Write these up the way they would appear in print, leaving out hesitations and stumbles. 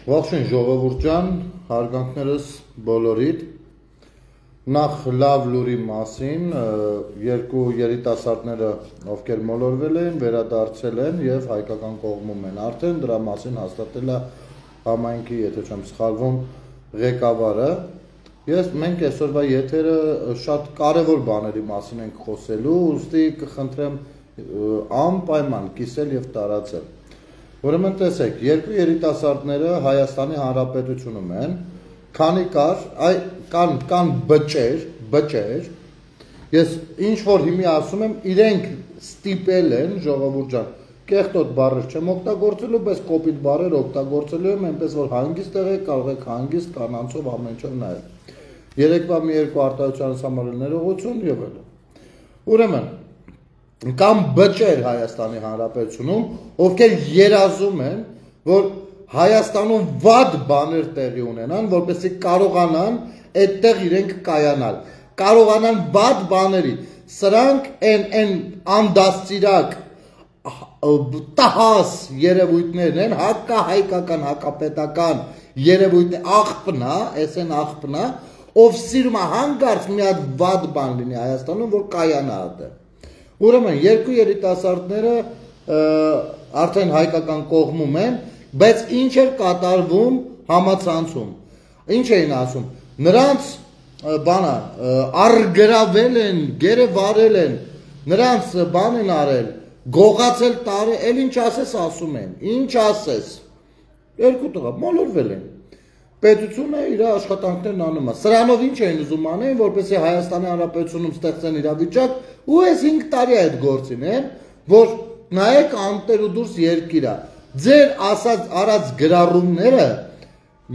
Ողջույն ժողովուրդ ջան, հարգանքներս բոլորիդ։ Նախ լավ լուրի մասին, երկու երիտասարդները, ովքեր մոլորվել են, վերադարձել են եւ հայկական կողմում են։ Արդեն դրա մասին հաստատել է համայնքի, եթե չեմ սխալվում, ղեկավարը։ Մենք այսօրվա եթերը շատ կարևոր բաների մասին ենք խոսելու, ուստի կխնդրեմ անպայման կիսել եւ տարածել։ Ուրեմն տեսեք, երկու երիտասարդները Հայաստանի Հանրապետությունում են, քանի կան բճեր, ես ինչ որ հիմի ասում եմ, իրենք ստիպել են, ժողովուրդ ջան, կեղտոտ բառեր չեմ օգտագործելու, բայց կոպիտ բառեր օգտագործելու եմ, այնպես որ հանգիստ եղեք, կարող եք հանգիստ կանանցով ամեն ինչով նայել։ Երեկվա մի երկու արտահայտությանս համար ներողություն եւ այլն։ Ուրեմն կամ բճեր Հայաստանի Հանրապետությունում, ովքեր երազում են, որ Հայաստանում վատ բաներ տեղի ունենան, որպեսզի կարողանան այդտեղ իրենք կայանալ, կարողանան վատ բաների, սրանք են անդաստիրակ տահաս երևույթներն են, հակահայկական, հակապետական երևույթներ, աղբնա, այս են աղբնա, ով սիրում է հանկարծ մի հատ վատ բան լինի Հայաստանում, որ կայանա այդտեղ։ Ուրեմն երկու երիտասարդները արդեն հայկական կողմում են, բայց ինչ էր կատարվում համացանցում։ Ինչ էին ասում։ Նրանց բանը արգրավել են, գերեվարել են, նրանց բան են արել, գողացել տարել, էլ ինչ ասես ասում են, ինչ ասես։ Երկու տղա մոլորվել են։ Պետությունը իր աշխատանքներն անում է։ Սրանով ինչ են ուզում անել, որպեսզի Հայաստանի Հանրապետությունում ստեղծեն իրավիճակ, ու այս 5 տարի այդ գործին են, որ նայեք անտեր ու դուրս երկիր է։ Ձեր ասած արած գրառումները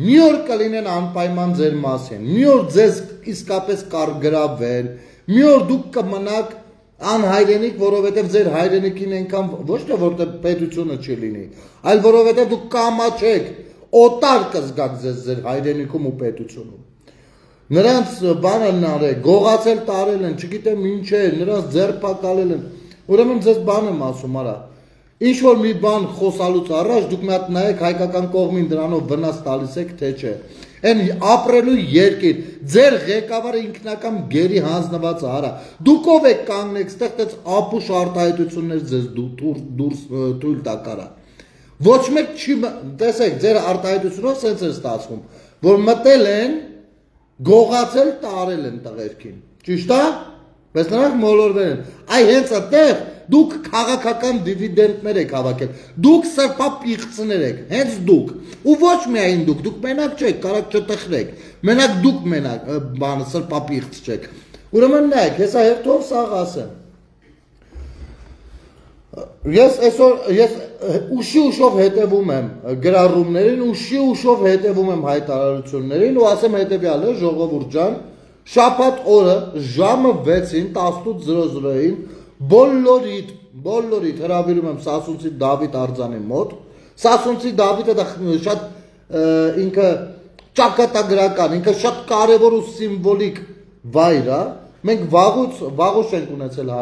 մի օր կլինեն անպայման ձեր մասին, մի օր ձեզ իսկապես կարգրավել, մի օր դուք կմնաք անհայրենիք, որովհետև ձեր հայրենիքին այնքան ոչ թե որտեղ պետությունը չլինի, այլ որովհետև դուք կամաչեք օտար կզգաք ձեր հայրենիքում ու պետությունում։ Նրանց բանն արել, գողացել տարել են, չգիտեմ ինչ է, նրանց ձերբակալել են։ Ուրեմն ձեզ բան եմ ասում, արա։ Ինչ որ մի բան խոսալուց առաջ դուք մի հատ նայեք հայկական կողմին դրանով վնաս տալիս եք, թե չէ։ Այն ապրելու երկիր, ձեր ղեկավարը ինքնական գերի հանձնված արա։ Դուք ով եք կանգնեք, ստեղծեց ապուշ արտահայտություններ ձեզ դուրս թույլ տակարա։ Ոչ մեկ չի, տեսեք, ձեր արտահայտությունով սենց է ստացվում, որ մտել են, գողացել տարել են տղերքին, ճիշտ է, բայց նրանք մոլորվել են, այ հենց այդտեղ դուք քաղաքական դիվիդենտներ եք հավաքել, դուք սրբապիղծներ եք, հենց դուք, ու ոչ միայն դուք մենակ չեք, կարակ չտխրեք, մենակ դուք մենակ բանը սրբապիղծ չեք, ուրեմն նայեք, հեսա հերթով սաղ ասեմ, ես ուշով հետևում եմ գրառումներին, ուշով հետևում եմ հայտարարություններին ու ասեմ հետևյալը, ժողովուրդ ջան, շաբաթ օրը ժամը 6-ին 18:00-ին բոլորիդ հրավիրում եմ Սասունցի Դավիթ Արձանի մոտ, Սասունցի Դավիթը դա շատ ինքը ճակատագրական, ինքը շատ կարևոր ու սիմվոլիկ վայր է, մենք վաղուց ենք ունեցել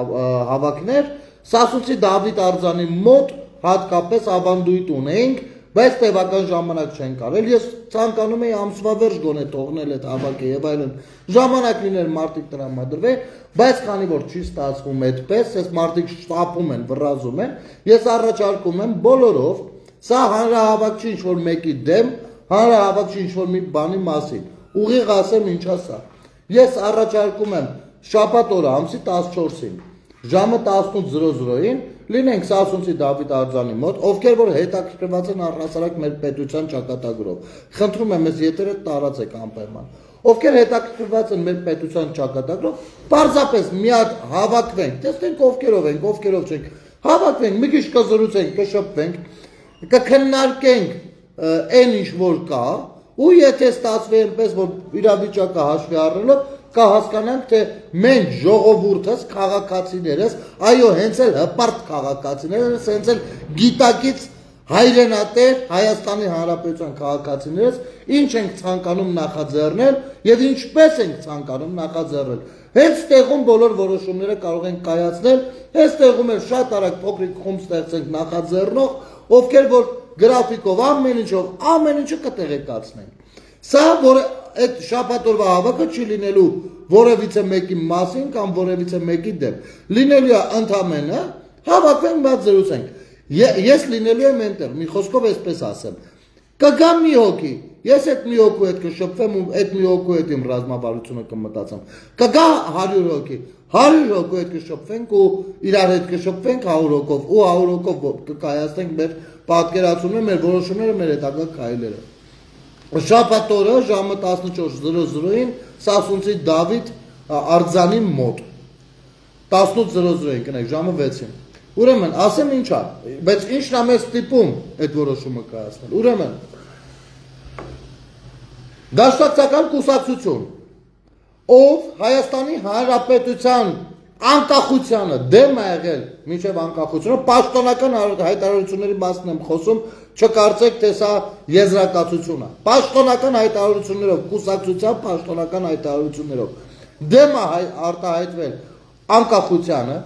հավաքներ, Սասունցի Դավիթ Արձանի մոտ հատկապես ավանդույթ ունենք, բայց տևական ժամանակ չենք արել, ես ցանկանում եի ամսվա վերջ գոնե թողնել այդ հավաքը եւ այլն, ժամանակ լիներ մարդիկ տրամադրվեն, բայց քանի որ չի ստացվում այդպես, այս մարդիկ շտապում են, վռազում են, ես առաջարկում եմ բոլորով, սա հանրահավաք չի ինչ-որ մեկի դեմ, հանրահավաք չի ինչ-որ մի բանի մասին, ուղիղ ասեմ ինչա սա, ես առաջարկում եմ շաբաթ օրը ամսի 14-ին, ժամը 18:00-ին լինենք Սասունցի Դավիթ Արձանի մոտ, ովքեր որ հետաքրքրված են առհասարակ մեր պետության ճակատագրով, խնդրում եմ ես եթերը տարածեք անպայման, ովքեր հետաքրքրված են մեր պետության ճակատագրով, պարզապես մի հատ հավաքվենք, տեսնենք ովքերով չենք, հավաքվենք, մի քիչ կզրուցենք, կշփվենք, կքննարկենք այն ինչ որ կա, ու եթե ստացվի այնպես որ իրավիճակը հաշվի առնելով կհասկանանք, թե մենք ժողովուրդս, քաղաքացիներս, այո, հենց էլ հպարտ քաղաքացիներս, հենց էլ գիտակից հայրենատեր Հայաստանի Հանրապետության քաղաքացիներս, ինչ ենք ցանկանում նախաձեռնել եւ ինչպես ենք ցանկանում նախաձեռնել։ Հենց տեղում բոլոր որոշումները կարող ենք կայացնել, հենց տեղում էլ շատ արագ փոքրիկ խումբ ստեղծենք նախաձեռնող, ովքեր որ գրաֆիկով, ամեն ինչը կտեղեկացնենք։ Սա որ այդ շաբաթօրվա հավաքը չի լինելու որևիցե մեկի մասին կամ որևիցե մեկի դեմ։ Լինելու է ընդամենը հավաքվենք, բայց զրուցենք։ Ես լինելու եմ այնտեղ, մի խոսքով այսպես ասեմ։ Կգա մի հոգի, ես այդ մի հոգու հետ կշփվեմ ու այդ մի հոգու հետ իմ ռազմավարությունը կմտածեմ։ Կգա 100 հոգի, 100 հոգու հետ կշփվենք ու իրար հետ կշփվենք 100 հոգով ու 100 հոգով կկայացնենք մեր պատկերացումները, մեր որոշումները, մեր հետագա քայլերը։ Շաբաթ օրը ժամը 14:00-ին Սասունցի Դավիթ արձանի մոտ 18:00-ին կնեք ժամը 6-ին։ Ուրեմն ասեմ ինչա, բայց ինչն է մեզ ստիպում այդ որոշումը կայացնել։ Ուրեմն դաշնակցական կուսակցություն, ով Հայաստանի Հանրապետության անկախությանը դեմ է եղել մինչև անկախությունը, պաշտոնական հայտարարությունների մասն եմ խոսում, չկարծեք թե սա եզրակացություն է։ Պաշտոնական հայտարարություններով, կուսակցության պաշտոնական հայտարարություններով դեմ է արտահայտվել անկախությանը,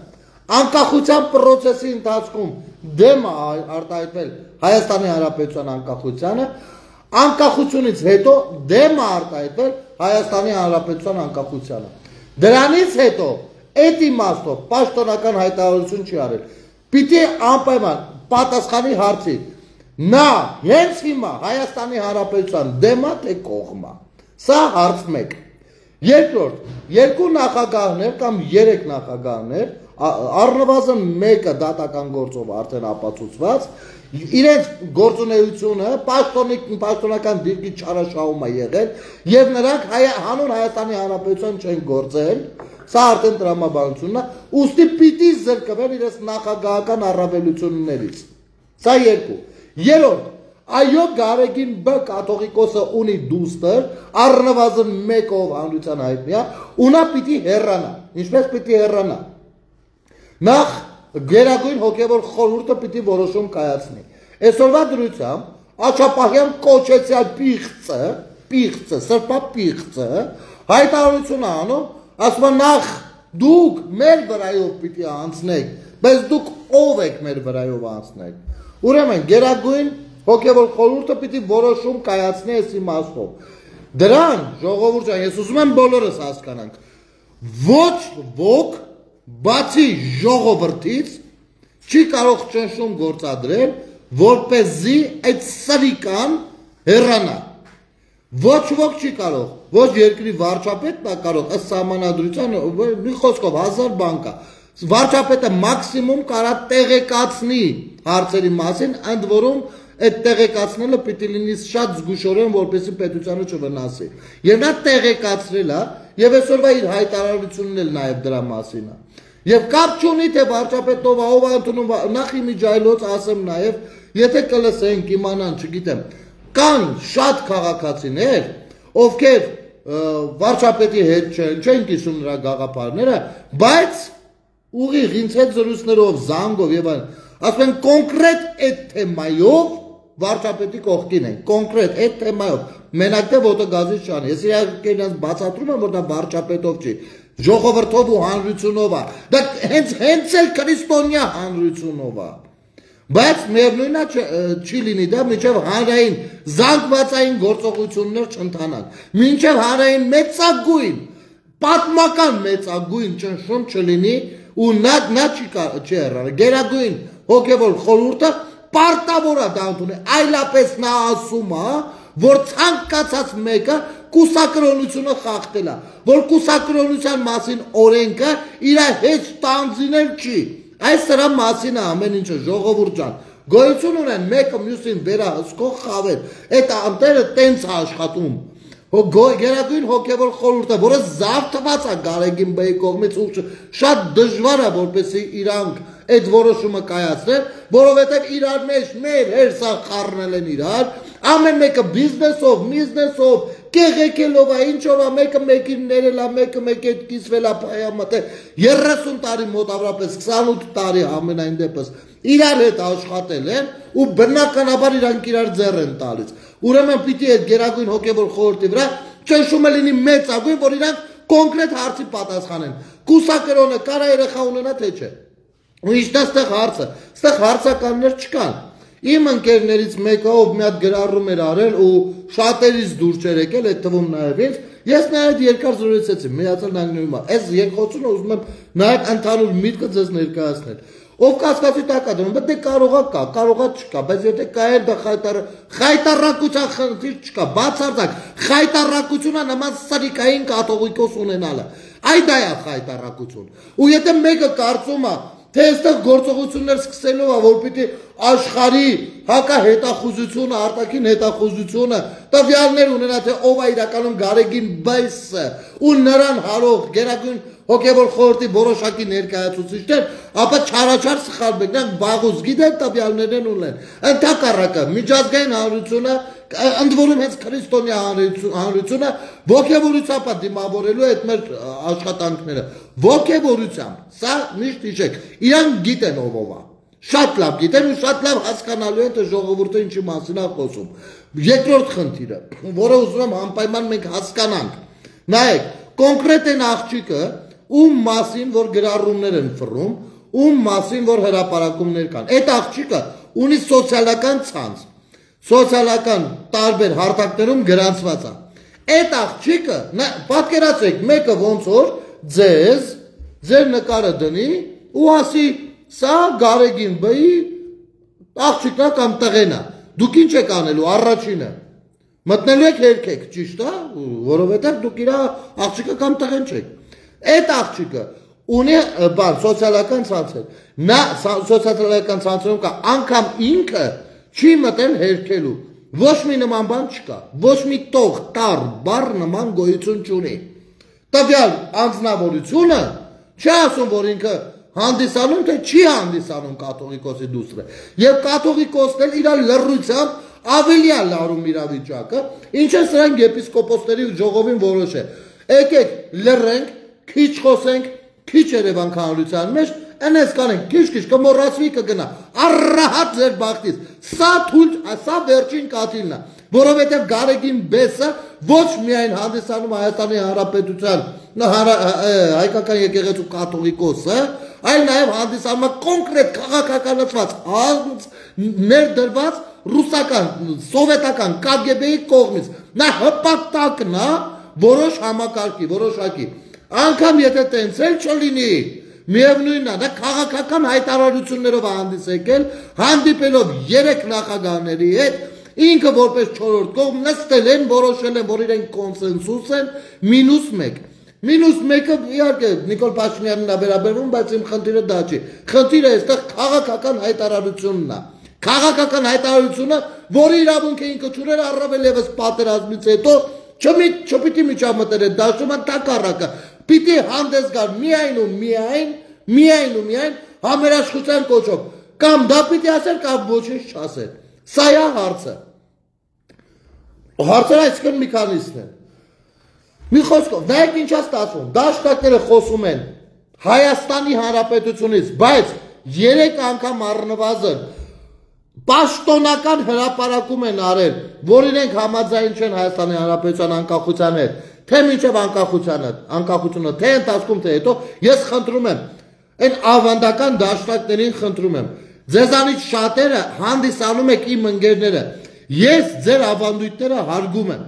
անկախության process-ի ընթացքում դեմ է արտահայտվել Հայաստանի Հանրապետության անկախությանը, անկախությունից հետո դեմ է արտահայտվել Հայաստանի Հանրապետության անկախությանը։ Դրանից հետո այդ իմաստով պաշտոնական հայտարարություն չի արել։ Պիտի անպայման պատասխանի հարցի։ Նա հենց հիմա Հայաստանի Հանրապետության դեմ է թե կողմ է։ Սա հարց 1։ Երկրորդ, երկու նախագահներ կամ 3 նախագահներ, առնվազն մեկը դատական գործով արդեն ապացուցված, իրենց գործունեությունը պաշտոնական դիրքի չարաշահում է եղել եւ նրանք հանուն Հայաստանի Հանրապետության չեն գործել, սա արդեն տրամաբանությունն է, ուստի պիտի զրկվեն իրենց նախագահական առավելություններից։ Սա երկու։ Երրորդ, այո Գարեգին Բ կաթողիկոսը ունի դուստր, առնվազն մեկով հանրության հայտնի է, ու նա պիտի հեռանա։ Ինչպես պիտի հեռանա։ Նախ Գերագույն հոգևոր խորհուրդը պիտի որոշում կայացնի։ Այսօրվա դրությամբ Աչապահյան կոչեցյալ պիղծը, սրբա պիղծը հայտարարություն անում, ասում է նախ դուք մեր վրայով պիտի անցնեք, բայց դուք ով եք մեր վրայով անցնեք։ Ուրեմն Գերագույն հոգևոր խորհուրդը պիտի որոշում կայացնի այս իմաստով։ Դրան ժողովուրդ ջան, ես ուզում եմ բոլորս հասկանանք, ոչ ոք բացի ժողովրդից չի կարող ճնշում գործադրել, որպեսզի այդ սրիկան հեռանա։ Ոչ ոք չի կարող, ոչ երկրի վարչապետն է կարող, ըստ սահմանադրության, մի խոսքով 1000 բան կա։ Վարչապետը մաքսիմում կարա տեղեկացնի հարցերի մասին, ընդ որում այդ տեղեկացնելը պիտի լինի շատ զգուշորեն, որպեսզի պետությանը չվնասի։ Եվ նա տեղեկացրել է, եւ այսօրվա իր հայտարարությունն էլ նաեւ դրա մասին է։ Եվ կապ չունի թե վարչապետով ով ընդունում նախ իմիջայլոց ասեմ նաեւ, եթե կլսենք իմանան, չգիտեմ, կան շատ քաղաքացիներ, ովքեր վարչապետի հետ չեն կիսում նրա գաղափարները, բայց ուղիղ ինձ հետ զրույցներով, զանգով եւ այլն, ասում են կոնկրետ այդ թեմայով վարչապետի կողքին են, կոնկրետ այդ թեմայով, մենակ թե ոտոգազի չան, ես իրականից բացատրում եմ, որ դա վարչապետով չի, ժողովրդով ու հանրությունով է, դա հենց էլ քրիստոնյա հանրությունով է, բայց միևնույնն է չի լինի դա մինչև հանրային զանգվածային գործողություններ չընթանան, մինչև հանրային մեծագույն, պատմական մեծագույն ճնշում չլինի ու նա չի հեռանա, Գերագույն հոգևոր խորհուրդը պարտավոր է դա ընդունել, այլապես նա ասում է, որ ցանկացած մեկը կուսակրոնությունը խախտել է, որ կուսակրոնության մասին օրենքը իր հետ տանձինել չի, այս դրա մասին է ամեն ինչը ժողովուրդ ջան, գոյություն ունեն մեկը մյուսին վերահսկող խավեր, այդ անտերը տենց է աշխատում, Գերագույն հոգևոր խորհուրդը, որը զարթված է Գարեգին Բ-ի կողմից ու շատ դժվար է, որպեսզի իրանք այդ որոշումը կայացնեն, որովհետև իրար մեջ մեր հերսա խառնել են իրար, ամեն մեկը բիզնեսով, կեղեկելով է, ինչով է, մեկը մեկին ներել է, մեկը մեկ հետ կիսվել է, պայամատել, 30 տարի մոտավորապես 28 տարի ամենայն դեպս իրար հետ աշխատել են ու բնականաբար իրանք իրար ձեռ են տալիս։ Ուրեմն պիտի այդ Գերագույն հոգևոր խորհրդի վրա ճնշումը լինի մեծագույն, որ իրանք կոնկրետ հարցի պատասխանեն։ Կուսակրոնը կարա երեխա ունենա թե չէ։ Ու ինչն է ստեղ հարցը։ Ստեղ հարցականներ չկան։ Իմ ընկերներից մեկը ով մի հատ գրառում էր արել ու շատերից դուր չէր եկել, այդ թվում նաև ինձ, ես նաև երկար զրուցեցի, Միացյալ Նահանգներում։ Այս երկխոսությունը ուզում եմ նաև ընդհանուր միտքը ձեզ ներկայացնել։ Ով կասկածի տակ է դնում, դե կարողա չկա, բայց եթե կա էլ դա խայտարակության խնդիր չկա, բացարձակ խայտարակությունը նման սրիկային կաթողիկոս ունենալը։ Այ դա է խայտարակություն։ Ու եթե մեկը կարծում է, թե այստեղ գործողություններ սկսելով է, որ պիտի աշխարհի հակահետախուզությունը, արտաքին հետախուզությունը տվյալներ ունենա, թե ով է իրականում Գարեգին Բայսը ու նրան հարող գերագույն հոգևոր խորհրդի որոշակի ներկայացուցիչներ, ապա չարաչար սխալ մեկ, նրանք վաղուց գիտեն տվյալներ ունեն։ Ընդհակառակը միջազգային հանրությունը, ընդ որում հենց քրիստոնյա հանրությունը ոգևորությամբ է դիմավորելու այդ մեր աշխատանքները։ Ոգևորությամբ, սա միշտ հիշեք, իրանք գիտեն ով է։ Շատ լավ գիտեն ու շատ լավ հասկանալու են, թե ժողովուրդը ինչի մասին է խոսում։ Երկրորդ խնդիրը, որը ուզում եմ անպայման մենք հասկանանք։ Նայեք, կոնկրետ են աղջիկը, ում մասին որ գրառումներ են ֆռում, ում մասին որ հրապարակումներ կան։ Այդ աղջիկը ունի սոցիալական ցանց, սոցիալական տարբեր հարթակներում գրանցված է։ Այդ աղջիկը, պատկերացրեք, մեկը ոնց որ ձեր նկարը դնի ու ասի, սա Գարեգին Բայի աղջիկն է կամ տղեն է։ Դուք ինչ եք անելու առաջինը։ Մտնելու եք երկեք, ճիշտ է, որովհետև դուք իր աղջիկը կամ տղեն չեք։ Այդ աղջիկը ունի բան սոցիալական ցանցեր։ Նա սոցիալական ցանցերում կա անգամ ինքը չի մտել հերքելու։ Ոչ մի նման բան չկա։ Ոչ մի տող, տար, բառ նման գոյություն չունի։ Տվյալ անձնավորությունը չի ասում, որ ինքը հանդիսանում, թե չի հանդիսանում կաթողիկոսի դուստրը։ Եվ կաթողիկոսն էլ իր լռությամբ ավելի է լարում իրավիճակը, ինչ է սրանք եպիսկոպոսների ու ժողովին որոշել։ Եկեք լռենք, քիչ խոսենք, քիչ Երևան հանրության մեջ, այնպես կանենք, քիչ կմոռացվի կգնա։ Առհատ ձեր բախտից։ Սա վերջին կաթիլն է, որովհետև Գարեգին Բեսը ոչ միայն հանդիսանում Հայաստանի Հանրապետության հայկական եկեղեցու կաթողիկոսը, այլ նաև հանդիսանում է կոնկրետ քաղաքականացված, ներդրված ռուսական, սովետական KGB-ի կողմից։ Նա հպատակն է որոշ համակարգի, որոշակի։ Անգամ եթե տենց էլ չլինի, միևնույնն է, նա քաղաքական հայտարարություններով է հանդես եկել, հանդիպելով 3 նախագահների հետ, ինքը որպես 4-րդ կողմ նստել են, որոշել են, որ իրենք կոնսենսուս են, -1։ -1-ը իհարկե Նիկոլ Փաշինյանն է վերաբերվում, բայց իմ խնդիրը դա չի։ Խնդիրը այստեղ քաղաքական հայտարարությունն է։ Քաղաքական հայտարարությունը, որի իրավունքը ինքը չուներ առավել ևս պատերազմից հետո, չպիտի միջամտել այդ դաշտում, ընդհակառակը պիտի հանդես գար միայն ու միայն համերաշխության կոչով, կամ դա պիտի ասել, կամ ոչինչ չասել։ Սա է հարցը։ Հարցերը այսքան մի քանիսն են։ Մի խոսքով, նայեք ինչ է ստացվում, դաշնակները խոսում են Հայաստանի Հանրապետությունից, բայց 3 անգամ առնվազն պաշտոնական հրապարակում են արել, որ իրենք համաձայն չեն Հայաստանի Հանրապետության անկախության հետ, թե մինչև անկախությունը, թե ընթացքում, թե հետո, ես խնդրում եմ, այն ավանդական դաշնակներին խնդրում եմ, ձեզանից շատերը հանդիսանում եք իմ ընկերները, ես ձեր ավանդույթները հարգում եմ,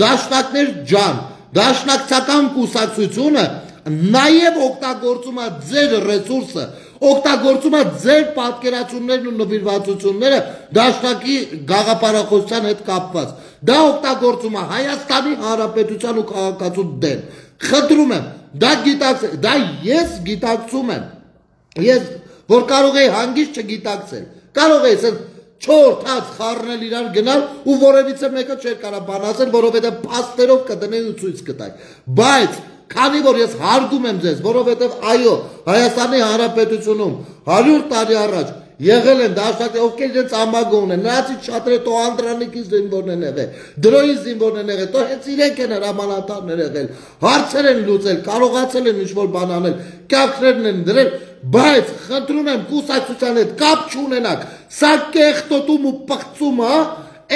դաշնակներ ջան, դաշնակցական կուսակցությունը նաև օգտագործում է ձեր ռեսուրսը, օգտագործում է ձեր պատկերացումներն ու նվիրվածությունները դաշնակի գաղափարախոսության հետ կապված։ Դա օգտագործում է Հայաստանի Հանրապետության ու քաղաքացու դեմ։ Խնդրում եմ, դա ես գիտակցում եմ։ Ես որ կարող էի հանգիստ չգիտակցել, կարող էի ասել 4 հաց խառնել իրար գնալ ու որևիցե մեկը չէր կարող բան ասել, որովհետև փաստերով կդնեի ու ցույց կտայի։ Բայց քանի որ ես հարգում եմ ձեզ, որովհետև այո, Հայաստանի Հանրապետությունում 100 տարի առաջ եղել են դաշնակներ, ովքեր իրենց ամագ ունեն, նրանցից շատերը տո Անդրանիկի զինվորներ են եղել, Դրոյի զինվորներ են եղել, տո հենց իրենք են հրամանատարներ եղել, հարցեր են լուծել, կարողացել են ինչ-որ բան անել, կարգներն են դրել, բայց խնդրում եմ կուսակցության հետ կապ չունենաք, սա կեղտոտում ու պղծում է,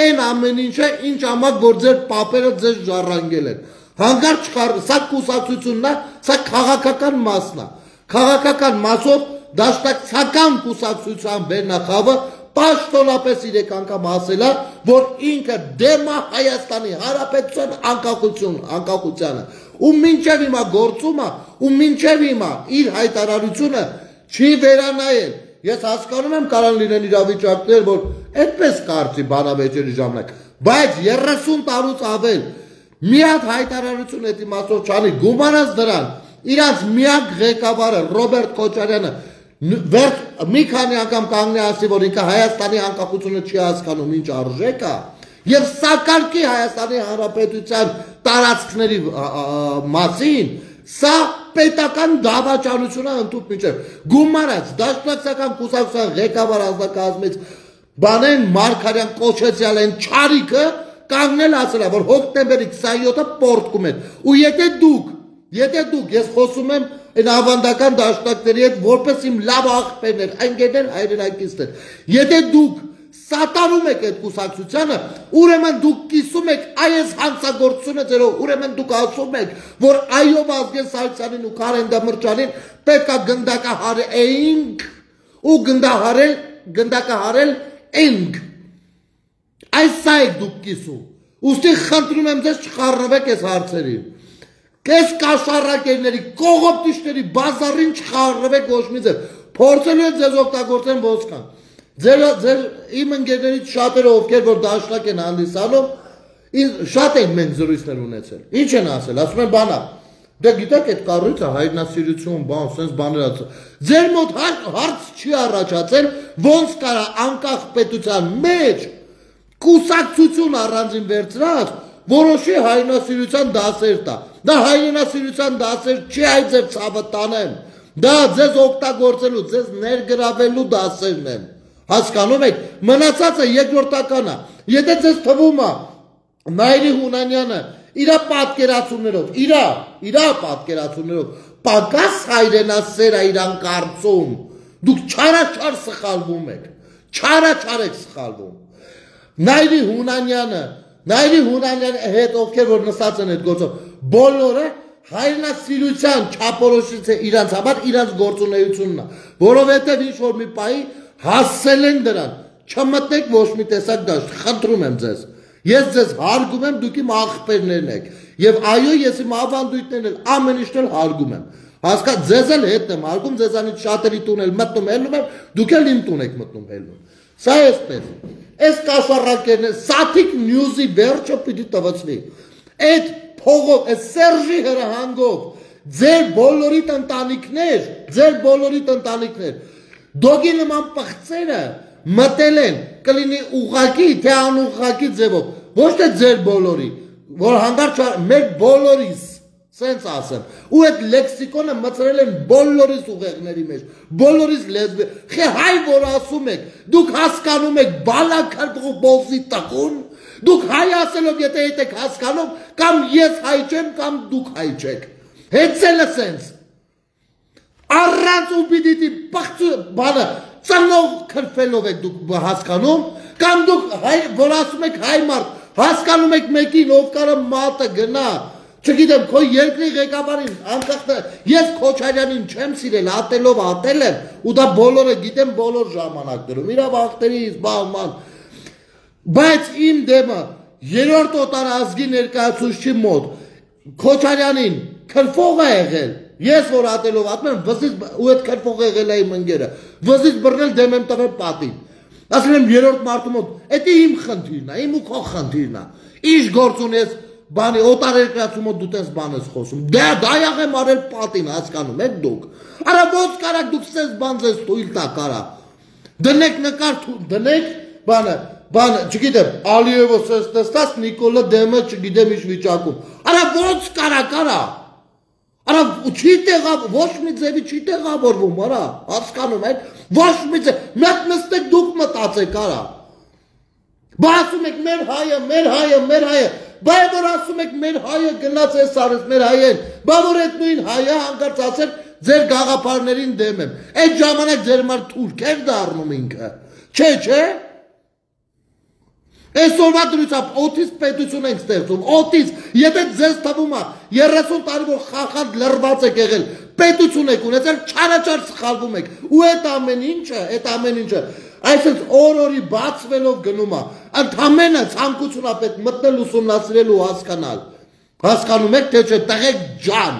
այն ամեն ինչը, ինչ ամակ, որ ձեր պապերը ձեզ ժառանգել են։ Հանկարծ սա կուսակցությունն է, սա քաղաքական մասն է։ Քաղաքական մասով դաշնակցական կուսակցության վերնախավը պաշտոնապես 3 անգամ ասել է, որ ինքը դեմ է Հայաստանի Հանրապետության անկախությանը, ու մինչև հիմա գործում է, ու մինչև հիմա իր հայտարարությունը չի վերանայել։ Ես հասկանում եմ կարող լինեն իրավիճակներ, որ այդպես կարծի բանավեճերի ժամանակ, բայց 30 տարուց ավել մի հատ հայտարարություն այդ իմաստով չանի, գումարած դրան, իրանց միակ ղեկավարը Ռոբերտ Քոչարյանը մի քանի անգամ կանգնի ասի, որ ինքը Հայաստանի անկախությունը չի հասկանում ինչ արժեք է, եւ սակարկի Հայաստանի Հանրապետության տարածքների մասին, սա պետական դավաճանություն է ընդհանուր միջև գումարած դաշնակցական կուսակցության ղեկավար ազնագազմից բանեն Մարգարյան Կոչեցյալ են չարիքը կանգնել ասել է, որ հոկտեմբերի 27-ը պորտկում են, ու եթե դուք ես խոսում եմ այն ավանդական դաշնակների հետ որպես իմ լավ աղբերներ, ընկերներ, հայրենակիցներ, եթե դուք սատարում եք այդ կուսակցությանը, ուրեմն դուք կիսում եք այս հանցագործությունը ձերով, ուրեմն դուք ասում եք, որ այո Վազգեն Սարգսյանին ու Կարեն Դեմիրճյանին պետք է գնդակահարենք ու գնդակահարել ենք։ Այս եք դուք կիսում։ Ուստի խնդրում եմ ձեզ չխառնվեք այս հարցերին։ Կես կաշառակերների, կողոպտիչների բազարին չխառնվեք ոչ մի ձև։ Փորձելու եք ձեզ օգտագործեն ոսկան։ Ձեր իմ ընկերներից շատերը ովքեր որ դաշնակ են հանդիսանում, շատ են մենք զրույցներ ունեցել։ Ինչ են ասել, ասում են բանա։ Դե գիտեք այդ կառույցը հայրենասիրություն, բան, sense բաներ ասել։ Ձեր մոտ հարց չի առաջացել, ոնց կարա անկախ պետության մեջ կուսակցություն առանձին վերցրած որոշի հայրենասիրության դասեր տա։ Դա հայրենասիրության դասեր չի, այ ձեր ցավը տանեմ։ Դա ձեզ օգտագործելու, ձեզ ներգրավելու դասերն են։ Հասկանում եք, մնացածը երկրորդական է։ Եթե ձեզ թվում է Նայիրի Հունանյանը իր պատկերացումներով պակաս հայրենասեր է իրան կարծում, դուք չարաչար սխալվում եք, չարաչար եք սխալվում։ Նայիրի Հունանյանի հետ ովքեր որ նստած են այդ գործով, բոլորը հայրենասիրության չափորոշից է իրանց համար իրանց գործունեությունն է, որովհետև ինչ որ մի պահի հասել են դրան, չմտնեք ոչ մի տեսակ դաշտ, խնդրում եմ ձեզ, ես ձեզ հարգում եմ, դուք իմ աղբերներն եք, և այո, ես իմ ավանդույթներն էլ ամեն ինչն էլ հարգում եմ, հասկա, ձեզ էլ հետն եմ հարգում, ձեզանից շատերի տուն էլ մտնում հելնում եմ, դուք էլ իմ տուն եք մտնում հելնում, սա էսպես, այս կաշառակերն է, Սաթիկ նյուզի վերջը պիտի տվցվի, այդ փողով, այս Սերժի հրահանգով, ձեր բոլորիդ ընտանիքներ, Դոգի նման պղծերը մտել են, կլինի ուղղակի, թե անուղղակի ձևով, ոչ թե ձեր բոլորի, որ հանդարտ մեր բոլորիս, սենց ասեմ, ու այդ լեքսիկոնը մծրել են բոլորիս ուղեղների մեջ, բոլորիս լեզվի, խե հայ որ ասում եք, դուք հասկանում եք բալակար բոլզի տղուն, դուք հայ ասելով եթե հետ եք հասկանում, կամ ես հայ չեմ, կամ դուք հայ չեք, հեցելը սենց, առանց ու պիտի պղծու բանը ծնող կրվելով եք դուք հասկանում, կամ դուք որ ասում եք հայ մարդ, հասկանում եք մեկին ով կարը մատը գնա, չգիտեմ, քո երկրի ղեկավարին, ես Քոչարյանին չեմ սիրել, ատելով ատել եմ, ու դա բոլորը գիտեմ բոլոր ժամանակներում, իրա վաղտերից բաղման, բայց իմ դեմը երրորդ օտարազգի ներկայացուցչի մոտ Քոչարյանին քրվող է եղել, ես որ ատելով ատում եմ, վզից ու այդ քրվող եղել է իմ ընկերը, վզից բռնել դեմ եմ տվել պատին, ասել եմ երրորդ մարդու մոտ, էդի իմ խնդիրն է, իմ ու քո խնդիրն է, ինչ գործ ունես բանի օտարերկրացու մոտ դու տես բան ես խոսում, դա եղեմ արել պատին, հասկանում եք դուք, արա ոնց կարակ դուք սես բան ձեզ թույլ տա կարա, դնեք նկար, դնեք բանը, չգիտեմ, Ալիևը սես տեստաս, Նիկոլը դեմը չգիտեմ ինչ վիճակում, արա ոնց կարա, արա չի տեղավոր, ոչ մի ձևի չի տեղավորվում, արա, հասկանում եք, ոչ մի ձև, մետ նստեք դուք մտացեք, արա, բա ասում եք մեր հայը, բա որ ասում եք մեր հայը գնաց ես արես մեր հայեն, բա որ այդ նույն հայը հանկարծ ասել ձեր գաղափարներին դեմ եմ, այդ ժամանակ ձեր մար թուրք էր դառնում ինքը, չէ, այսօրվա դրությամբ օտիս պետություն ենք ստեղծում, օտիս, եթե ձեզ թվում է 30 տարի որ խախանդ լրված եք եղել, պետություն եք ունեցել, չարաչար սխալվում եք, ու այդ ամեն ինչը, Այսպես օր-օրի բացվելով գնում է, ընդամենը ցանկություն է պետք մտնել ուսումնասիրել ու հասկանալ։ Հասկանում եք թե չէ, տղեկ ջան։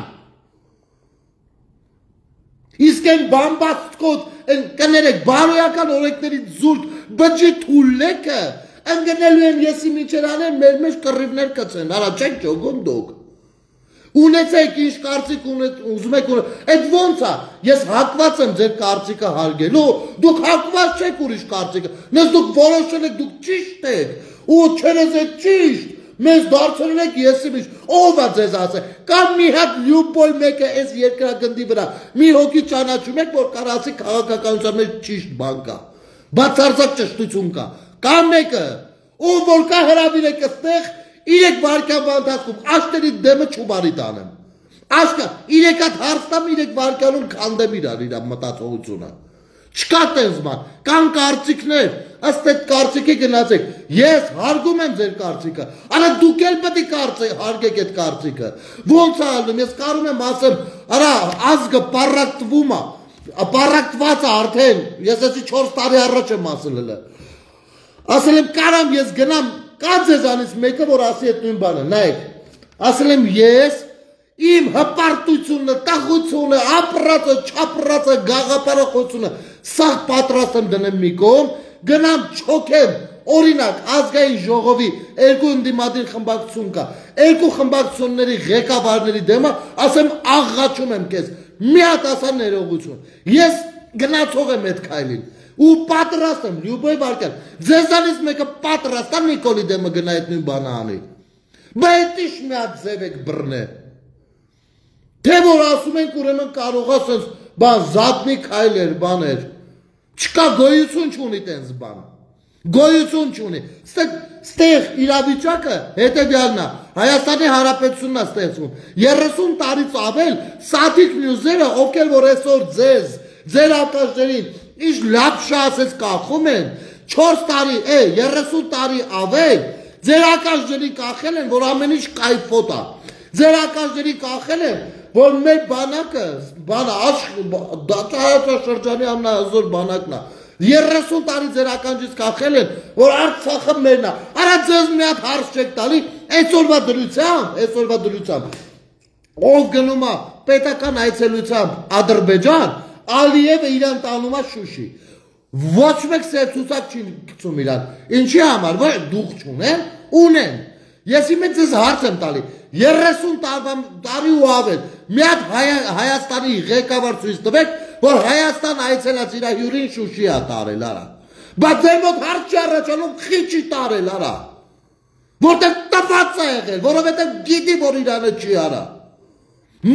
Իսկ այն բամբաստկոտ, կներեք, բարոյական օրենքների զուրկ բջի թուլեկը ընկնելու են եսի միջերանեն մեր մեջ կռիվներ կծեն, արա չեք ճոգում դուք։ Ունեցեք ինչ կարծիք ուզում եք ունեցեք, այդ ոնց է, ես հակված եմ ձեր կարծիքը հարգելու, դուք հակված չեք ուրիշ կարծիքը, նես դուք որոշել եք, դուք ճիշտ եք, ու չերես եք ճիշտ, մեզ դարձրել եք եսի միջ, ով է ձեզ ասել, կամ մի հատ լյուբոյ մեկը այս երկրագնդի վրա, մի հոգի ճանաչում եք, որ կարացի քաղաքականության մեջ ճիշտ բան կա, բացարձակ ճշտություն կա, կամ մեկը, ով որ կա հրավիրեք այստեղ 3 վարկյան բանտասկում, աշտերի դեմը չուբարի տանեմ, աշկա 3 հատ հարց տամ 3 վարկյանում կանդեմ իրար մտածողությունը, չկա տենց բան, կան կարծիքներ, ըստ այդ կարծիքի գնացեք, ես հարգում եմ ձեր կարծիքը, արա դուք էլ պետք է հարգեք այդ կարծիքը, ոնց է ալնում, ես կարում եմ ասեմ, արա ազգը պառակտվում է, պառակտված է արդեն, ես էսի 4 տարի առաջ եմ ասել եմ կարամ ես գնամ, կա ձեզանից մեկը, որ ասի այդ նույն բանը, նայեք, ասել եմ ես, իմ հպարտությունը, տաղությունը, ապրածը, չապրածը, գաղապարախությունը, սաղ պատրաստ եմ դնեմ մի կողմ, գնամ չոքեմ, օրինակ, ազգային ժողովի 2 ընդդիմադիր խմբակցություն կա, 2 խմբակցությունների ղեկավարների դեմը, ասեմ աղղաչում եմ քեզ, մի հատ ասա ներողություն, ես գնացող եմ այդ քայլին, ու պատրաստ եմ, լյուբոյ վարկյան, ձեզանից մեկը պատրաստ է Նիկոլի դեմը գնա այդ նույն բանը անի, բայց ինչ մի հատ ձև եք բռնե, թե որ ասում ենք ուրեմն կարող է սենց բան զատնի քայլեր, բաներ, չկա գոյություն չունի տենց բան, գոյություն չունի, ստեղ իրավիճակը հետևյալն է, Հայաստանի Հանրապետությունն է ստեղծվում, 30 տարից ավել Սաթիկ նյուզերը, ովքեր որ այսօր ձեր ակաշներին ինչ լապշա ասես կախում են, 4 տարի, 30 տարի ավել, ձեր ակաշներին կախել են, որ ամեն ինչ կայֆոտ է, ձեր ակաշներին կախել են, որ մեր բանակը, դատաշրջանի ամենահզոր բանակն է, 30 տարի ձեր ականջից կախել են, որ Արցախը մերն է, արա ձեզ մի հատ հարց չեք տալի, այսօրվա դրությամբ, ով գնում է պետական այցելությամբ Ադրբեջան, Ալիևը իրան տանում է Շուշի, ոչ մեկ սերցուսակ չի գցում իրան, ինչի համար, որ դուխ չունեն, ունեն, ես իմ ձեզ հարց եմ տալի, 30 տարի ու ավել, մի հատ Հայաստանի ղեկավար ցույց տվեք, որ Հայաստան այցելած իր հյուրին Շուշի է տարել, արա, բայց ձեր մոտ հարց չի առաջանում, խիչի տարել, արա, որտեղ տված է եղել, որովհետև գիտի, որ իրանը չի արա,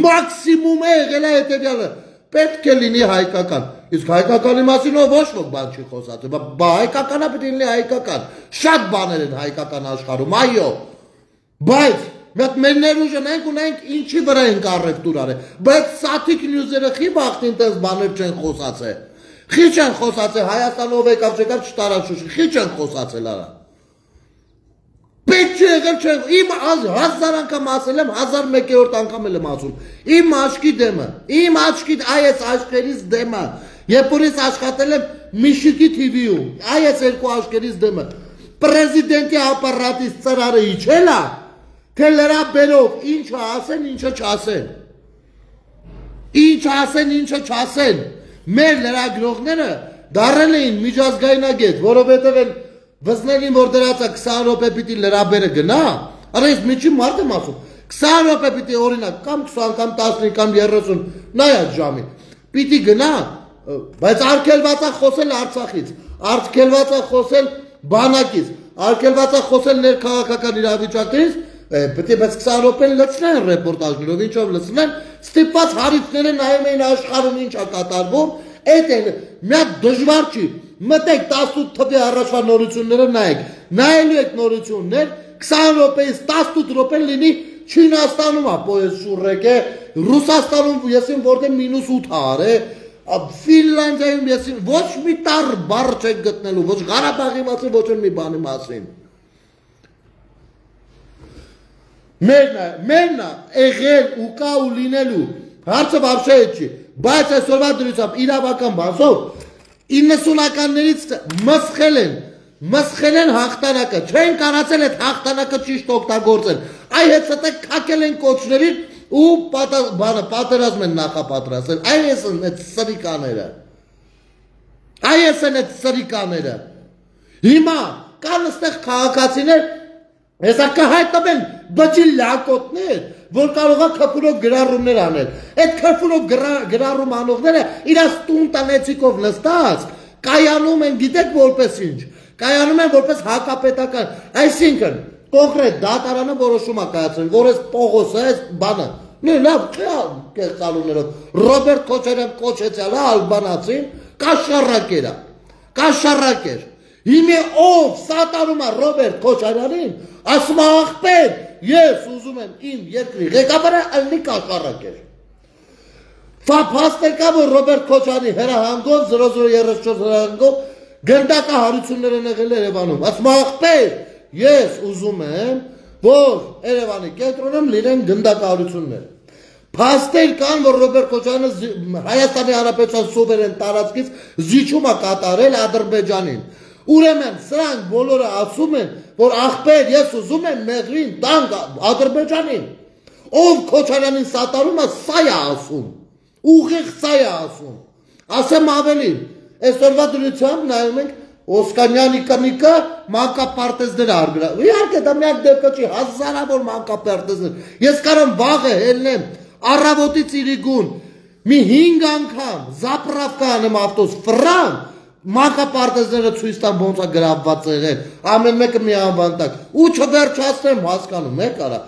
մաքսիմում է եղել է հետևյալը, պետք է լինի հայկական, իսկ հայկականի մասին ոչ ոք բան չի խոսած, հայկականը պետք է լինի հայկական, շատ բաներ են հայկական աշխարհում, այո, բայց մեր ներուժը նայենք ու նայենք ինչի վրա ենք առևտուր արել, բայց Սաթիկ նյուզերը խի բախտին տես բաներ չեն խոսացել, խի չեն խոսացել, Հայաստանով եկավ չեկավ չտարաշուշ, խի չեն խոսացել արա, պետք չի եղել չեն, իմ 1000 անգամ ասել եմ, 1001-րդ անգամ եմ ասում, իմ աչքի դեմը, իմ աչքի այս աչքերից դեմը, երբ որ ես աշխատել եմ Միշիկի TV-ում, այս 2 աչքերից դեմը, պրեզիդենտի ապարատից ծրարը իջել է, թե լրաբերով ինչը ասեն, ինչը չասեն, ինչ ասեն, ինչը չասեն, մեր լրագրողները դարել էին միջազգայնագետ, որովհետև են վզներին, որ դրածա 20 րոպե պիտի լրաբերը գնա, արա ես միջի մարդ եմ ասում, 20 րոպե պիտի օրինակ, կամ 20, կամ 15, կամ 30, նայած ժամի, պիտի գնա, բայց արգելված է խոսել Արցախից, արգելված է խոսել բանակից, արգելված է խոսել ներքաղաքական իրավիճակներից, պետք է բայց 20 րոպեն լցնեն ռեպորտաժներով, ինչով լցնեն, ստիպված հարիթները նայում էին աշխարհում ինչ է կատարվում, այդ են, մի հատ դժվար չի, մտեք 18 թվի առաջվա նորությունները նայեք, նայելու եք նորություններ, 20 րոպեից 18 րոպեն լինի Չինաստանում է պոեզ շուրեք է, Ռուսաստանում եսին որտեղ -8 է, Ֆինլանդիայում եսին ոչ մի տար բառ չեք գտնելու, ոչ Ղարաբաղի մասին, ոչ մի բանի մասին։ Մերնա եղել ու կա ու լինելու, հարցը վաբշե չի, բայց այսօրվա դրությամբ իրավական բազով, 90-ականներից մսխել են հաղթանակը, չեն կարացել այդ հաղթանակը ճիշտ օգտագործել, այ հետը կակել են կոչներին ու պատերազմ են նախապատրաստել, այս են այդ սրիկաները, հիմա կան ստեղ քաղաքացիներ, հեսա կհայտնվեն բջի լակոտներ, որ կարող է քրֆուրով գրառումներ անել, այդ քրֆուրով գրառում անողները իրաց տուն տնեցիկով նստած, կայանում են գիտեք որպես ինչ, կայանում են որպես հակապետական, այսինքն կոնկրետ դատարանը որոշում է կայացրել, որ այս Պողոսը, այս բանը, լավ կեղծալուներով, Ռոբերտ Քոչարյան կոչեցյալը ալբանացին, կաշառակ էր, հիմի ով սատարում է Ռոբերտ Քոչարյանին, ասում է աղբեր, ես ուզում եմ իմ երկրի ղեկավարը ալնի կաշառակ էր, փաստ եկա, որ Ռոբերտ Քոչարյանի հրահանգով, 0034 հրահանգով գնդակահարություններ են եղել Երևանում, ասում է աղբեր, ես ուզում եմ, որ Երևանի կենտրոնում լինեն գնդակահարություններ, փաստեր կան, որ Ռոբերտ Քոչարյանը Հայաստանի Հանրապետության սուվերեն տարածքից զիջում է կատարել Ադրբեջանին, ուրեմն սրանք բոլորը ասում են, որ աղբեր ես ուզում եմ մեղրին տանք Ադրբեջանին, ով Քոչարյանին սատարում է, սա է ասում, ուղիղ սա է ասում, ասեմ ավելին, այսօրվա դրությամբ նայում ենք Օսկանյանի կնիկը մանկապարտեզներ արգրավ, իհարկե դա միակ դեպքը չի, հազարավոր մանկապարտեզներ, ես կարամ վաղը հելնեմ, առավոտից իրիգուն, մի 5 անգամ զապրավկա անեմ ավտոս ֆրան, մանկապարտեզները ցույց տամ ոնց է գրավված եղել, ամեն մեկը մի անվանտակ, ու չվերջացնեմ հասկանում եք արա,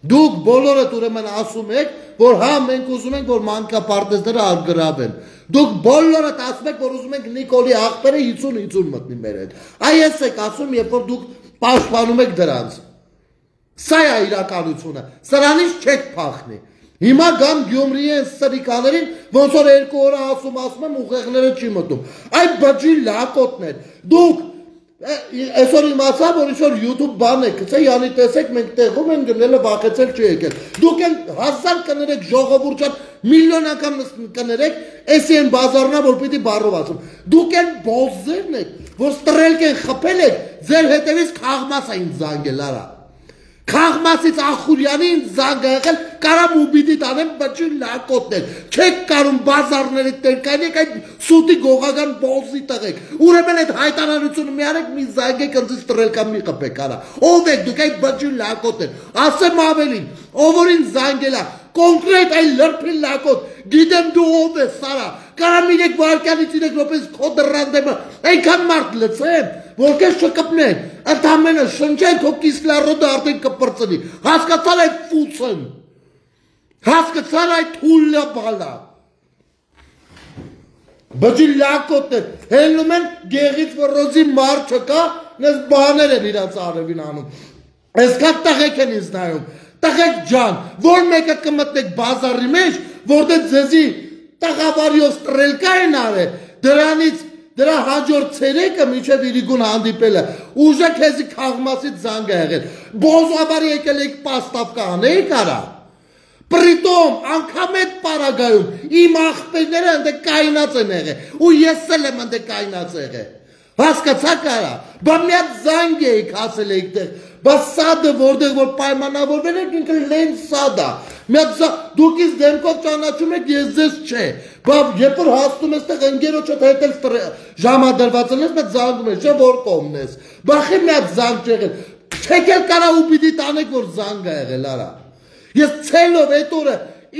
դուք բոլորդ ուրեմն ասում եք, որ հա մենք ուզում ենք, որ մանկապարտեզները արգրավեն, դուք բոլորդ ասում եք, որ ուզում ենք Նիկոլի աղբերը 50-50 մտնի մեր հետ, այ ես եք ասում, երբ որ դուք պաշտպանում եք դրանց, սա է իրականությունը, սրանից չեք փախնի, հիմա գամ Գյումրիեն սրիկաներին, ոնց որ 2 օր ասում եմ, ուղեղները չի մտում, այ բջի լակոտներ, դուք այսօր իմացա, որ ինչ-որ YouTube բան է գցե, յանի տեսեք, մենք տեղում են գնելը վախեցել չի եկել, դուք են 1000 կներեք ժողովուրդ միլիոն անգամ կներեք, էսի են բազարնա, որ պիտի բառով ասում, դուք են բոզերն եք, որ ստրելք են խփել եք, ձեր հետևից Խաղմաս էին զանգել, արա, Խաղմասից Ախուրյանին զանգ եղել, կարամ ու պիտի տանեմ բջի լակոտներ, չեք կարում բազարների տերկայնեք, այդ սուտի գողական բոզի տղեք, ուրեմն այդ հայտարարությունը մի արեք, մի զանգեք ընձից տրելկան մի խպեք, արա, ով եք դուք այդ բջի լակոտներ, ասեմ ավելին, ով որին զանգելա, կոնկրետ այ լրպի լակոտ, գիտեմ դու ով ես, Սարա, կարամ 3 վարքյանից 3 րոպեից քո դռան այնքան մարդ լցեմ, որ քեզ չկպնեն, ընդամենը շնչեն քո կիսլարոդը արդեն կպրծնի, հասկացալ այդ ֆուցն, հասկացալ այդ թուլը բալա, բջի լակոտներ, հելնում են գեղից որոզի մարդ չկա, նես բաներ են իրանց արևին անում, այսքան տղեկ են ինձ նայում, տղեկ ջան, որ մեկը կմտնեք բազարի մեջ, որտեղ ձեզի տղավարիով ստրելկա են արել, դրանից դրա հաջորդ ցերեկը մինչև իրիգուն հանդիպելը, ուժը քեզի Խաղմասից զանգ է եղել, բոզավարի եկել եք պաստավկա անեիք արա, պրիտոմ անգամ այդ պարագայում, իմ աղբերները ընդ կայնած են եղել, ու ես էլ եմ ընդ կայնած եղել, հասկացաք արա, բա միատ զանգ էիք ասել էիք տեղ, բա սադը որտեղ որ պայմանավորվել եք ինքը լեն սադա, դուք ինձ դեմքով ճանաչում եք, ես ձեզ չէ, բա երբ որ հասնում ես տեղ ընկերոջդ հետ էլ ժամադրվածել ես, մեծ զանգում ես, չէ որ կողմն ես, բախի միատ զանգ չեղել, չեք էլ կարա ու պիտի տանեք, որ զանգ է եղել արա, ես ցելով այդ օրը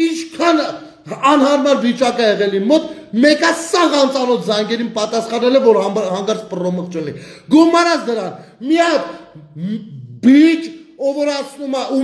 ինչքան անհարմար վիճակ է եղել իմ մոտ, մեկա սաղ անծանոթ զանգերին պատասխանել է, որ հանգարց պրոմıq չլի, գումարած դրան, միատ բիջ ով որ ասնում է ու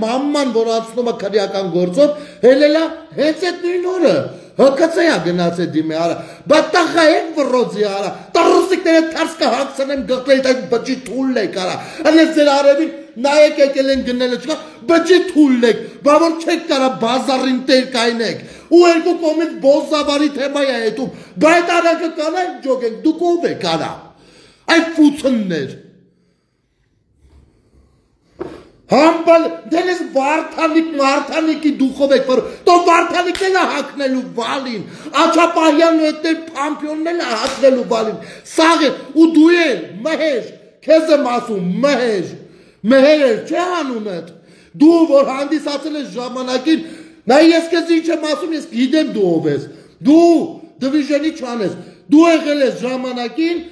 մամման որ ասնում է քրեական գործով հելելա հենց այդ նույն օրը հկցեա գնացե դիմե արա բա տղա եք վրոզի արա տռուսիկները թարս կհագցնեմ գղտել այդ բջի թուլ եք արա այնպես ձեր արևին նայեք եկել են գնելը չկա բջի թուլ եք բա որ չեք կարա բազարին տեր կայնեք ու երկու կողմից բոզավարի թեմա է հետում բա այդ արանքը կանենք ջոգենք դուք ով եք արա այդ ֆուցններ Համբալ դենես Վարդանիկ Մարտանիկի դուխով եք որ տո Վարդանիկն է հակնելու Վալին Աչապահյանն ու այդ փամփյոնն է հակնելու Վալին սաղ է ու դու էլ մհեժ քեզ եմ ասում մհեր չէ անունդ դու որ հանդիսացել ես ժամանակին նա ես քեզ ինչ եմ ասում ես գիտեմ դու ով ես դու դիվիժնի չանես դու եղել ես ժամանակին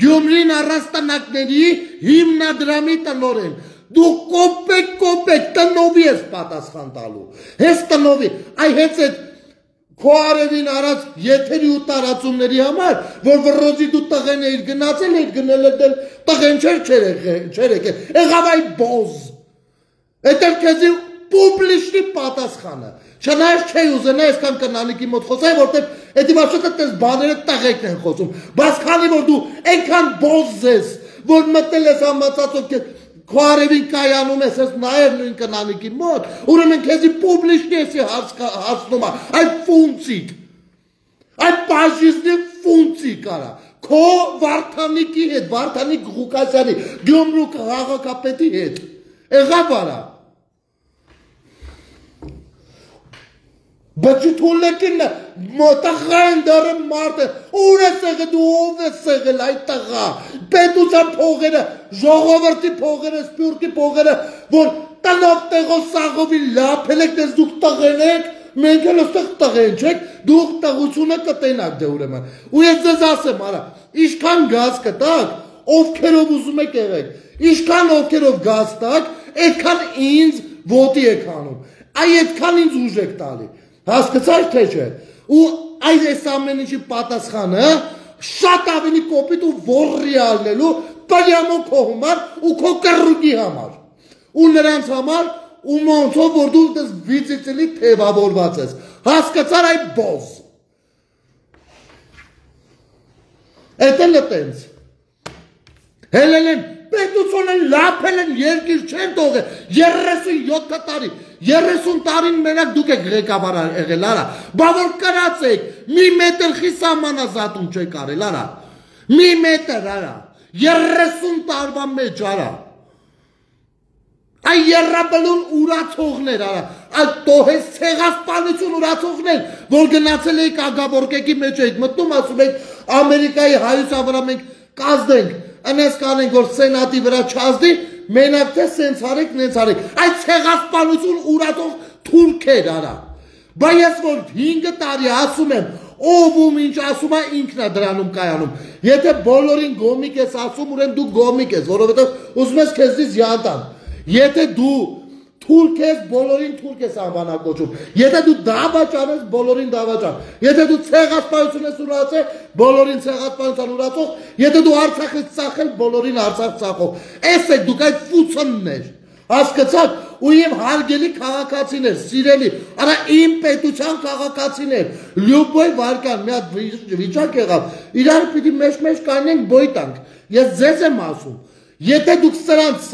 Գյումրին առաստանակների հիմնադրամի տնօրեն դու կոպեկ տնովի ես պատասխան տալու հես տնովի այ հենց այդ քոարևին արած եթերի ու տարածումների համար որ վռոզի դու տղեն էիր գնացել էիր գնել դել տղեն չեր եկել եղավ այ բոզ այդտեղ քեզի պուբլիշնի պատասխանը չնայած չի ուզենա այսքան կնանիկի մոտ խոսάει որտեղ էդի վաշտը տես բաները տղեկն են խոսում բայց քանի որ դու այնքան բոզ ես որ մտել ես ամացածով քոարևին կայանում ես նաև նույն կնանիկի մոտ ուրեմն քեզի պուբլիշնի էսի հասնում այդ ֆունկցիկ այդ բաժիզնի ֆունկցիկ արա քո Վարդանիկի հետ Վարդանիկ Ղուկասյանի Գյումրու քաղաքապետի հետ եղավ արա Բայց թուլեկին մոտախային դարը մարդը ուր է սեղը դու ով է սեղել այդ տղա պետության փողերը ժողովրդի փողերը սպյուրքի փողերը որ տնով տեղով սաղովի լափել եք դες դուք տղեն եք մենք էլ ոստեղ տղեն չեք դուք տղությունը կտենակ դե ուրեմն ու ես ձեզ ասեմ արա ինչքան գազ կտակ ովքերով ուզում եք եղեք ինչքան ովքերով գազ տակ այդքան ինձ ոտի եք անում այ այդքան ինձ ուժ եք տալի Հասկացար թե չէ ու այս ամեն ինչի պատասխանը շատ ավելի կոպիտ ու ոռի ալնելու պայամո քո համար ու քո կռուկի համար ու նրանց համար ու ոնցով որ դու դες վիճելի թևավորված ես հասկացար այ բոզ Էդել է տենց Հելեն պետությունը լափել են երկիր չեն տողել 37 տարի 30 տարին մենակ դուք եք ղեկավար եղել արա բա որ կրացեք մի մետր խիսամանազատում չեք արել արա մի մետր արա 30 տարվա մեջ արա այ երրաբլուն ուրացողներ արա այ տոհես ցեղասպանություն ուրացողներ որ գնացել եք ագաբորկեկի մեջ եք մտնում ասում եք Ամերիկայի հայության վրա մենք կազդենք Անես կանենք որ սենատի վրա չազդի մենակ թե սենց արեք նենց արեք այդ ցեղասպանություն ուրացող թուրքեր արա բա ես որ 5 տարի ասում եմ ով ում ինչ ասում է ինքն է դրանում կայանում եթե բոլորին գոմիկ ես ասում ուրեմն դու գոմիկ ես որովհետև ուզում ես քեզից յատան եթե դու թուրք ես բոլորին թուրք ես անվանակոչում եթե դու դավաճան ես բոլորին դավաճան եթե դու ցեղասպանություն ես ուրացել բոլորին ցեղասպանության ուրացող եթե դու Արցախ ես ծախել բոլորին Արցախ ծախող էս է դուք այդ ֆուցոններ հասկացաք ու իմ հարգելի քաղաքացիներ սիրելի արա իմ պետության քաղաքացիներ լյուբոյ վարկան մի հատ վիճակ եղավ իրար պիտի մեջ կանենք բոյ տանք ես ձեզ եմ ասում Եթե դուք սրանց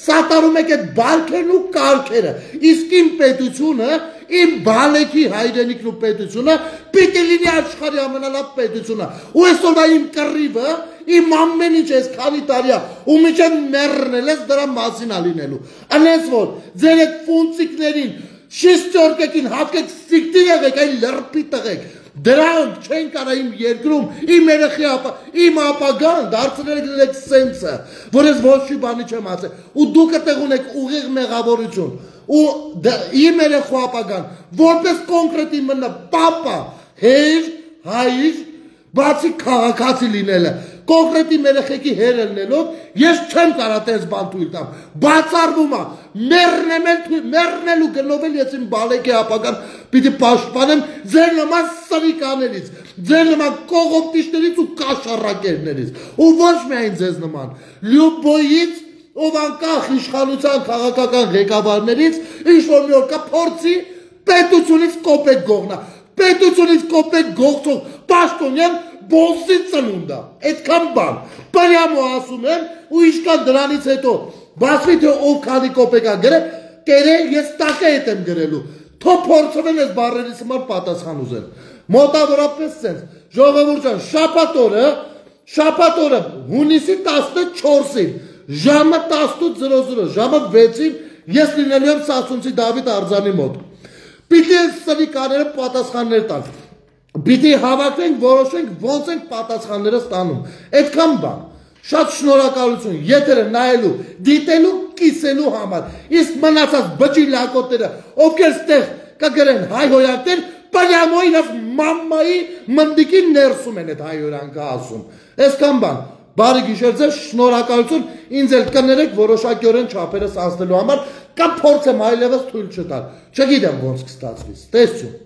սատարում եք այդ բարքերն ու կարգերը, իսկ իմ պետությունը, իմ բալեքի հայրենիքն ու պետությունը, պիտի լինի աշխարհի ամենալավ պետությունը, ու այսօրվա իմ կռիվը, իմ ամեն ինչ ես քանի տարի է, ու միջև մեռնել ես դրա մասին ալինելու, անես որ ձեր այդ ֆունկցիկներին, շիստյորկեքին հատկեք սիկտի եղեք, այլ լրպի տղեք, Դրանք չեն կարա իմ երկրում, իմ երեխի իմ ապագան դարձնել եք սենսը, որ ես ոչ մի բանի չեմ ասել, ու դուք այդտեղ ունեք ուղիղ մեղավորություն, ու իմ երեխու ապագան, որպես կոնկրետ իմը պապա, հեր, հայր, բացի քաղաքացի լինելը, կոնկրետ իմ երեխեքի հեր ելնելով, ես չեմ կարա տես բան թույլ տամ, բացառվում է, մեռնելու գնովել ես իմ բալեքի ապագան պիտի պաշտպանեմ ձեր նման սրիկաներից, ձեր նման կողոպտիչներից ու կաշառակերներից, ու ոչ միայն ձեզ նման, լյուբոյից, ով անկախ իշխանության քաղաքական ղեկավարներից, ինչ-որ մի օր կփորձի պետությունից կոպեկ գողնա, պետությունից կոպեկ գողթող պաշտոնյան բոսի ծնունդա, այդքան բան, պրյամո ասում եմ ու իշկան դրանից հետո, բասվի թե ով քանի կոպեկա գրել, կերը ես տակը հետ եմ գրելու, թո փորձվել ես բարերից համար պատասխան ուզել, մոտավորապես սենց, ժողովուրդ ջան, շաբաթ օրը հունիսի 14-ին, ժամը 18:00, ժամը 6-ին ես լինելու եմ Սասունցի Դավիթ Արձանի մոտ։ Պիտի սրիկաները պատասխաններ տան։ Պիտի հավաքենք, որոշենք ոնց ենք պատասխանները ստանում։ Այդքան բան։ Շատ շնորհակալություն եթերը նայելու, դիտելու, կիսելու համար։ Իսկ մնացած բջի լակոտները, ովքեր ստեղ կգրեն հայհոյանքներ, պանյամոյնով մամմայի մնդիկի ներսում են այդ հայհոյանքը ասում։ Այսքան բան։ Բարի գիշեր ձեզ, շնորհակալություն, ինձ էլ կներեք որոշակիորեն չափերս անցնելու համար, կամ փորձեմ այլևս թույլ չտալ։ Չգիտեմ ոնց կստացվի։ Տեսություն։